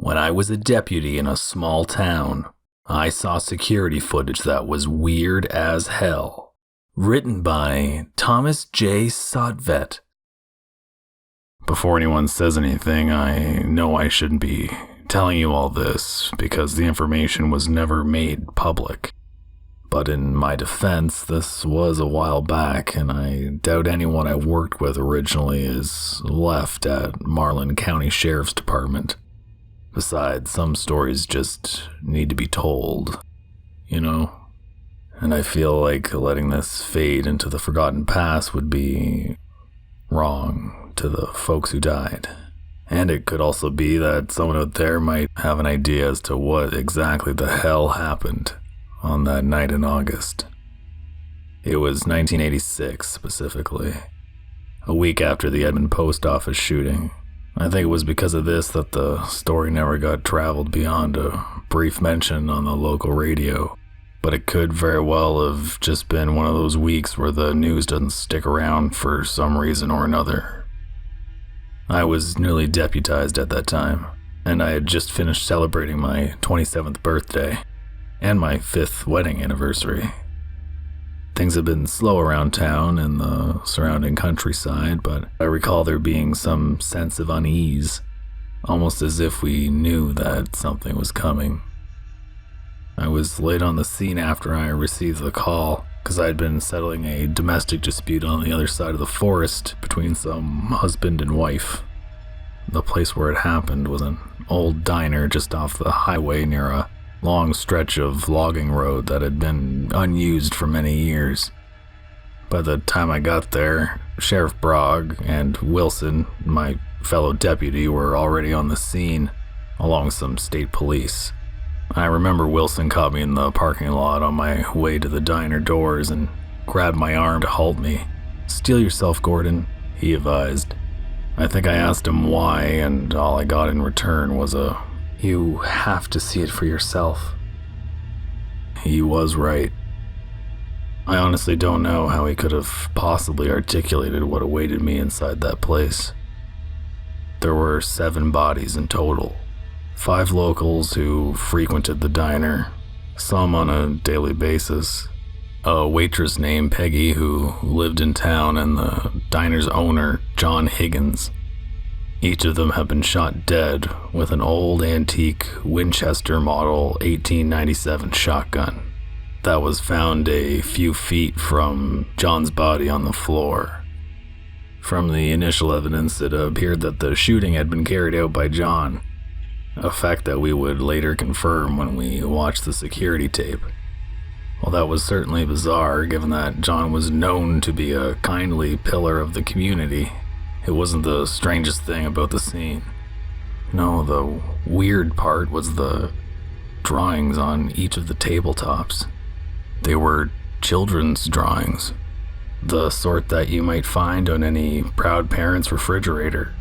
When I was a deputy in a small town, I saw security footage that was weird as hell. Written by Thomas J. Sotvedt. Before anyone says anything, I know I shouldn't be telling you all this because the information was never made public. But in my defense, this was a while back, and I doubt anyone I worked with originally is left at Marlin County Sheriff's Department. Besides, some stories just need to be told, you know? And I feel like letting this fade into the forgotten past would be wrong to the folks who died. And it could also be that someone out there might have an idea as to what exactly the hell happened on that night in August. It was 1986 specifically, a week after the Edmond post office shooting. I think it was because of this that the story never got traveled beyond a brief mention on the local radio, but it could very well have just been one of those weeks where the news doesn't stick around for some reason or another. I was newly deputized at that time, and I had just finished celebrating my 27th birthday and my 5th wedding anniversary. Things had been slow around town and the surrounding countryside, but I recall there being some sense of unease, almost as if we knew that something was coming. I was late on the scene after I received the call, because I had been settling a domestic dispute on the other side of the forest between some husband and wife. The place where it happened was an old diner just off the highway near a long stretch of logging road that had been unused for many years. By the time I got there, Sheriff Brogg and Wilson, my fellow deputy, were already on the scene, along with some state police. I remember Wilson caught me in the parking lot on my way to the diner doors and grabbed my arm to halt me. "Steel yourself, Gordon," he advised. I think I asked him why, and all I got in return was a "You have to see it for yourself." He was right. I honestly don't know how he could have possibly articulated what awaited me inside that place. There were 7 bodies in total. 5 locals who frequented the diner, some on a daily basis, a waitress named Peggy who lived in town, and the diner's owner, John Higgins. Each of them had been shot dead with an old antique Winchester model 1897 shotgun that was found a few feet from John's body on the floor. From the initial evidence, it appeared that the shooting had been carried out by John, a fact that we would later confirm when we watched the security tape. Well, that was certainly bizarre, given that John was known to be a kindly pillar of the community. It wasn't the strangest thing about the scene. No, the weird part was the drawings on each of the tabletops. They were children's drawings, the sort that you might find on any proud parent's refrigerator.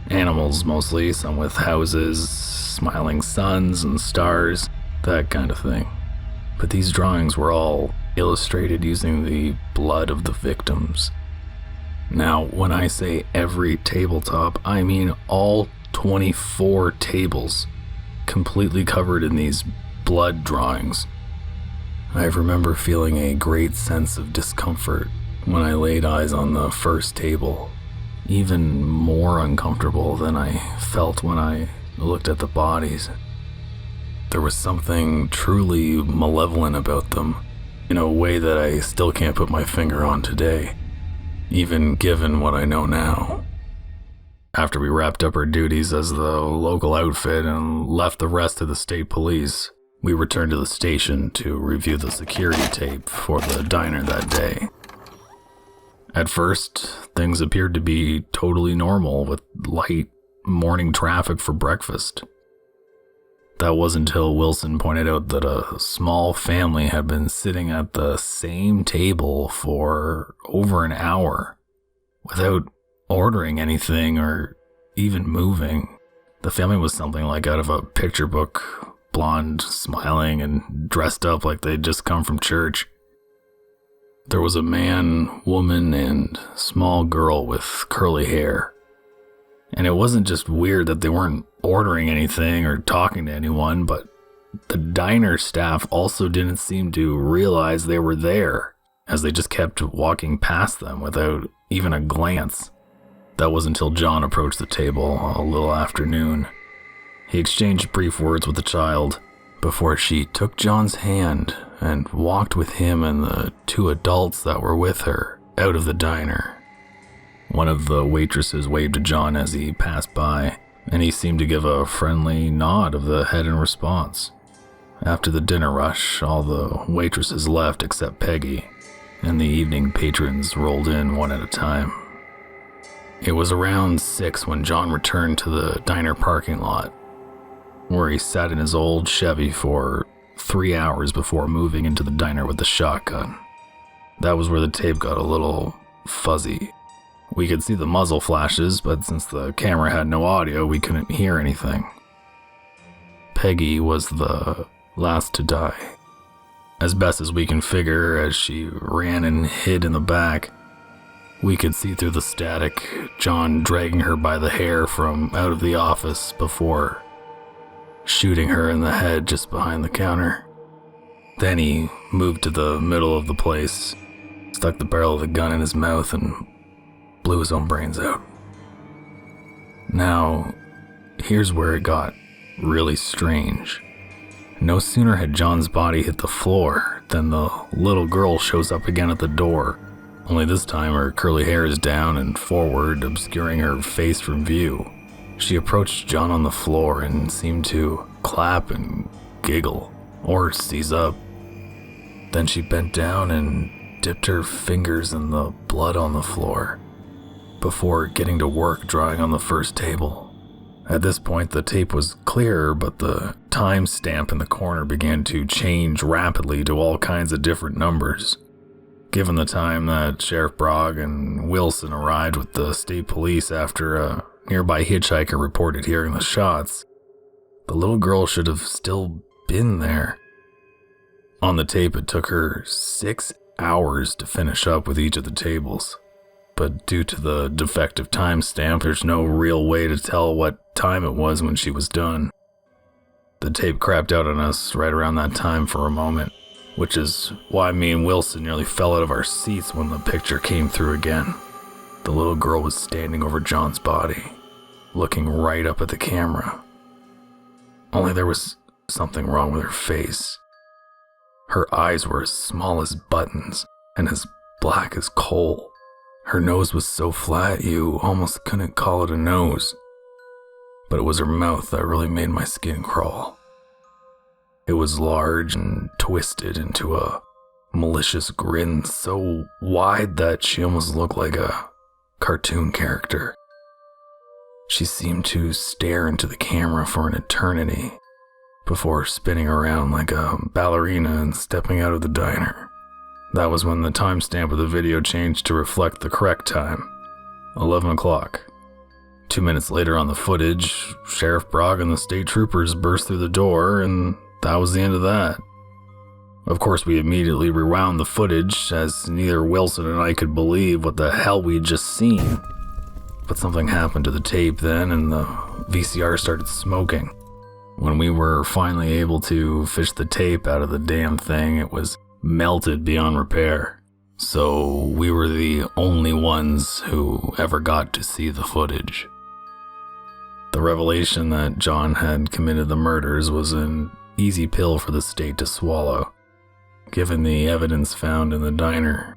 Animals mostly, some with houses, smiling suns and stars, that kind of thing. But these drawings were all illustrated using the blood of the victims. Now, when I say every tabletop, I mean all 24 tables, completely covered in these blood drawings. I remember feeling a great sense of discomfort when I laid eyes on the first table, even more uncomfortable than I felt when I looked at the bodies. There was something truly malevolent about them, in a way that I still can't put my finger on today, even given what I know now. After we wrapped up our duties as the local outfit and left the rest of the state police, we returned to the station to review the security tape for the diner that day. At first, things appeared to be totally normal with light morning traffic for breakfast. That wasn't until Wilson pointed out that a small family had been sitting at the same table for over an hour without ordering anything or even moving. The family was something like out of a picture book, blonde, smiling, and dressed up like they'd just come from church. There was a man, woman, and small girl with curly hair. And it wasn't just weird that they weren't ordering anything or talking to anyone, but the diner staff also didn't seem to realize they were there, as they just kept walking past them without even a glance. That was until John approached the table a little after noon. He exchanged brief words with the child before she took John's hand and walked with him and the two adults that were with her out of the diner. One of the waitresses waved to John as he passed by, and he seemed to give a friendly nod of the head in response. After the dinner rush, all the waitresses left except Peggy, and the evening patrons rolled in one at a time. It was around 6 when John returned to the diner parking lot, where he sat in his old Chevy for 3 hours before moving into the diner with the shotgun. That was where the tape got a little fuzzy. We could see the muzzle flashes, but since the camera had no audio, we couldn't hear anything. Peggy was the last to die. As best as we can figure, as she ran and hid in the back, we could see through the static John dragging her by the hair from out of the office before shooting her in the head just behind the counter. Then he moved to the middle of the place, stuck the barrel of the gun in his mouth, and blew his own brains out. Now, here's where it got really strange. No sooner had John's body hit the floor than the little girl shows up again at the door, only this time her curly hair is down and forward, obscuring her face from view. She approached John on the floor and seemed to clap and giggle, or seize up. Then she bent down and dipped her fingers in the blood on the floor, before getting to work drawing on the first table. At this point, the tape was clearer, but the time stamp in the corner began to change rapidly to all kinds of different numbers. Given the time that Sheriff Brogg and Wilson arrived with the state police after a nearby hitchhiker reported hearing the shots, the little girl should have still been there. On the tape, it took her 6 hours to finish up with each of the tables. But due to the defective timestamp, there's no real way to tell what time it was when she was done. The tape crapped out on us right around that time for a moment, which is why me and Wilson nearly fell out of our seats when the picture came through again. The little girl was standing over John's body, looking right up at the camera. Only there was something wrong with her face. Her eyes were as small as buttons and as black as coal. Her nose was so flat you almost couldn't call it a nose. But it was her mouth that really made my skin crawl. It was large and twisted into a malicious grin so wide that she almost looked like a cartoon character. She seemed to stare into the camera for an eternity before spinning around like a ballerina and stepping out of the diner. That was when the timestamp of the video changed to reflect the correct time, 11 o'clock. 2 minutes later on the footage, Sheriff Brogg and the state troopers burst through the door, and that was the end of that. Of course, we immediately rewound the footage, as neither Wilson and I could believe what the hell we'd just seen. But something happened to the tape then, and the VCR started smoking. When we were finally able to fish the tape out of the damn thing, it was melted beyond repair. So we were the only ones who ever got to see the footage. The revelation that John had committed the murders was an easy pill for the state to swallow, given the evidence found in the diner.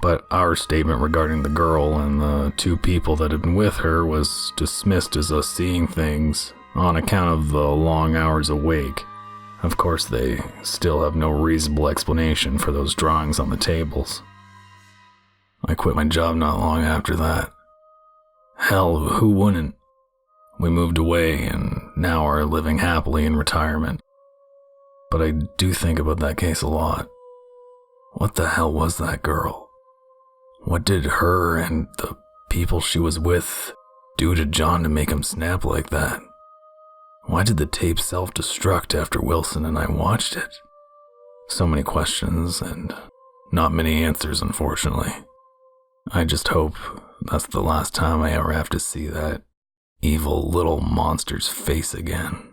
But our statement regarding the girl and the two people that had been with her was dismissed as us seeing things on account of the long hours awake. Of course, they still have no reasonable explanation for those drawings on the tables. I quit my job not long after that. Hell, who wouldn't? We moved away and now are living happily in retirement. But I do think about that case a lot. What the hell was that girl? What did her and the people she was with do to John to make him snap like that? Why did the tape self-destruct after Wilson and I watched it? So many questions and not many answers, unfortunately. I just hope that's the last time I ever have to see that evil little monster's face again.